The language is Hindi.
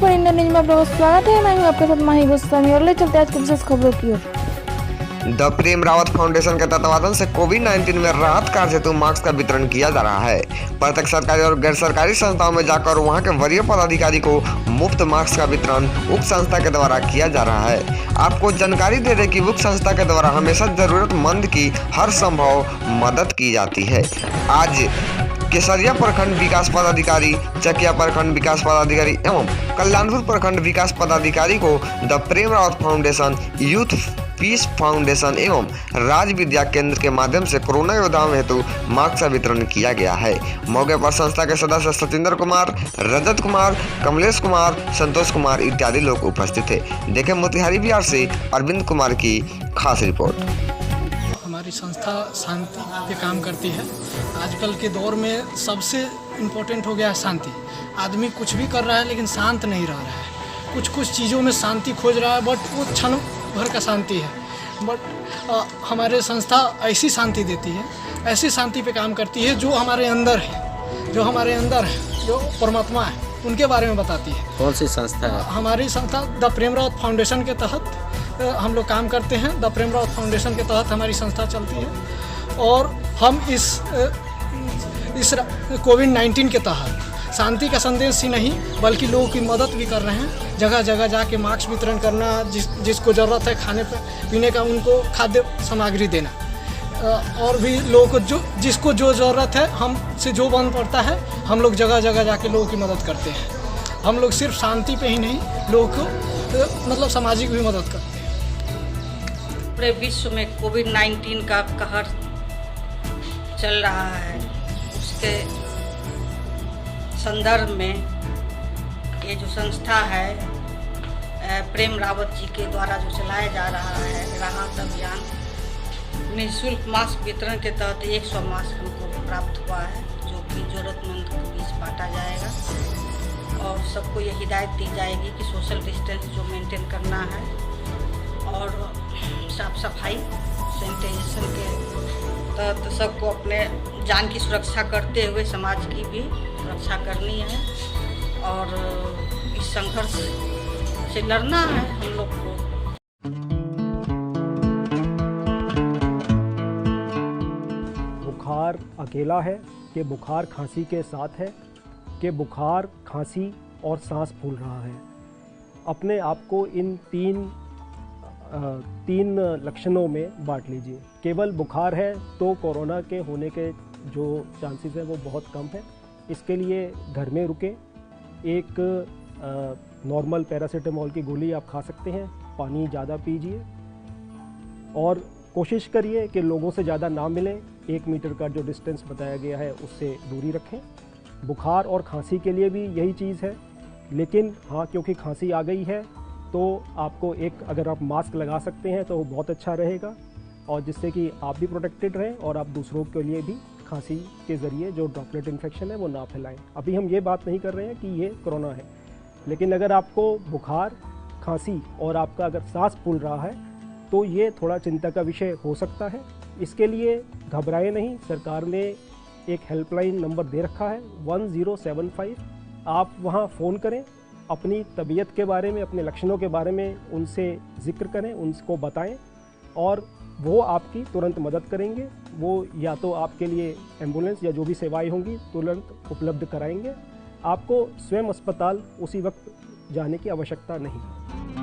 पर इंडियन न्यूज में आपका स्वागत है। मैं हूं आपके साथ माही गोस्वामी और ले चलते हैं आज की विशेष खबरों की ओर। द प्रेम रावत फाउंडेशन के तत्वावधान से कोविड-19 में राहत कार्य हेतु मास्क का वितरण किया जा रहा है। प्रत्येक सरकारी और गैर सरकारी संस्थाओं में जाकर वहां के वरीय पदाधिकारी को मुफ्त मास्क का वितरण उक्त संस्था के द्वारा किया जा रहा है। आपको जानकारी दे दें कि उक्त संस्था के द्वारा हमेशा जरूरतमंद की हर संभव मदद की जाती है। आज केसरिया प्रखंड विकास पदाधिकारी, चकिया प्रखंड विकास पदाधिकारी एवं कल्याणपुर प्रखंड विकास पदाधिकारी को the Prem Rawat foundation, youth peace foundation एवं राज विद्या केंद्र के माध्यम से कोरोना योद्धाओं हेतु मास्क का वितरण किया गया है। मौके पर संस्था के सदस्य सत्येंद्र कुमार, रजत कुमार, कमलेश कुमार, संतोष कुमार इत्यादि लोग उपस्थित थे। देखें मोतिहारी बिहार से अरविंद कुमार की खास रिपोर्ट। हमारी संस्था शांति पे काम करती है। आजकल के दौर में सबसे इम्पोर्टेंट हो गया है शांति। आदमी कुछ भी कर रहा है लेकिन शांत नहीं रह रहा है। कुछ चीज़ों में शांति खोज रहा है, बट वो क्षण भर का शांति है। बट हमारे संस्था ऐसी शांति देती है, ऐसी शांति पे काम करती है जो हमारे अंदर है, जो परमात्मा है उनके बारे में बताती है। कौन सी संस्था है? हमारी संस्था द प्रेम रावत फाउंडेशन के तहत हम लोग काम करते हैं। द प्रेम रावत फाउंडेशन के तहत हमारी संस्था चलती है और हम इस कोविड-19 के तहत शांति का संदेश ही नहीं बल्कि लोगों की मदद भी कर रहे हैं। जगह जगह जाके मास्क वितरण करना, जिसको ज़रूरत है खाने पीने का उनको खाद्य सामग्री देना, और भी लोगों को जिसको जो ज़रूरत है हमसे जो बन पड़ता है हम लोग जगह जगह जाके लोगों की मदद करते हैं। हम लोग सिर्फ शांति पे ही नहीं लोगों को मतलब सामाजिक भी मदद करते हैं। पूरे विश्व में कोविड-19 का कहर चल रहा है, उसके संदर्भ में ये जो संस्था है प्रेम रावत जी के द्वारा जो चलाया जा रहा है राहत अभियान, निःशुल्क मास्क वितरण के तहत 100 मास्क हमको प्राप्त हुआ है जो कि ज़रूरतमंद के बीच बांटा जाएगा और सबको ये हिदायत दी जाएगी कि सोशल डिस्टेंस जो मेंटेन करना है और साफ सफाई सैनिटाइजेशन के तहत सबको अपने जान की सुरक्षा करते हुए समाज की भी सुरक्षा करनी है और इस संघर्ष से लड़ना है हम लोग को। बुखार अकेला है कि बुखार खांसी के साथ है कि बुखार खांसी और सांस फूल रहा है। अपने आप को इन तीन लक्षणों में बांट लीजिए। केवल बुखार है तो कोरोना के होने के जो चांसेस हैं वो बहुत कम है। इसके लिए घर में रुके, एक नॉर्मल पैरासीटामोल की गोली आप खा सकते हैं, पानी ज़्यादा पीजिए और कोशिश करिए कि लोगों से ज़्यादा ना मिलें। 1 मीटर का जो डिस्टेंस बताया गया है उससे दूरी रखें। बुखार और खांसी के लिए भी यही चीज़ है, लेकिन हाँ क्योंकि खांसी आ गई है तो आपको अगर आप मास्क लगा सकते हैं तो वो बहुत अच्छा रहेगा और जिससे कि आप भी प्रोटेक्टेड रहें और आप दूसरों के लिए भी खांसी के ज़रिए जो ड्रॉपलेट इन्फेक्शन है वो ना फैलाएं। अभी हम ये बात नहीं कर रहे हैं कि ये कोरोना है, लेकिन अगर आपको बुखार, खांसी और आपका अगर सांस फूल रहा है तो ये थोड़ा चिंता का विषय हो सकता है। इसके लिए घबराएं नहीं। सरकार ने एक हेल्पलाइन नंबर दे रखा है 1075। आप वहाँ फ़ोन करें, अपनी तबीयत के बारे में, अपने लक्षणों के बारे में उनसे जिक्र करें, उनको बताएं और वो आपकी तुरंत मदद करेंगे। वो या तो आपके लिए एम्बुलेंस या जो भी सेवाएं होंगी तुरंत उपलब्ध कराएंगे। आपको स्वयं अस्पताल उसी वक्त जाने की आवश्यकता नहीं है।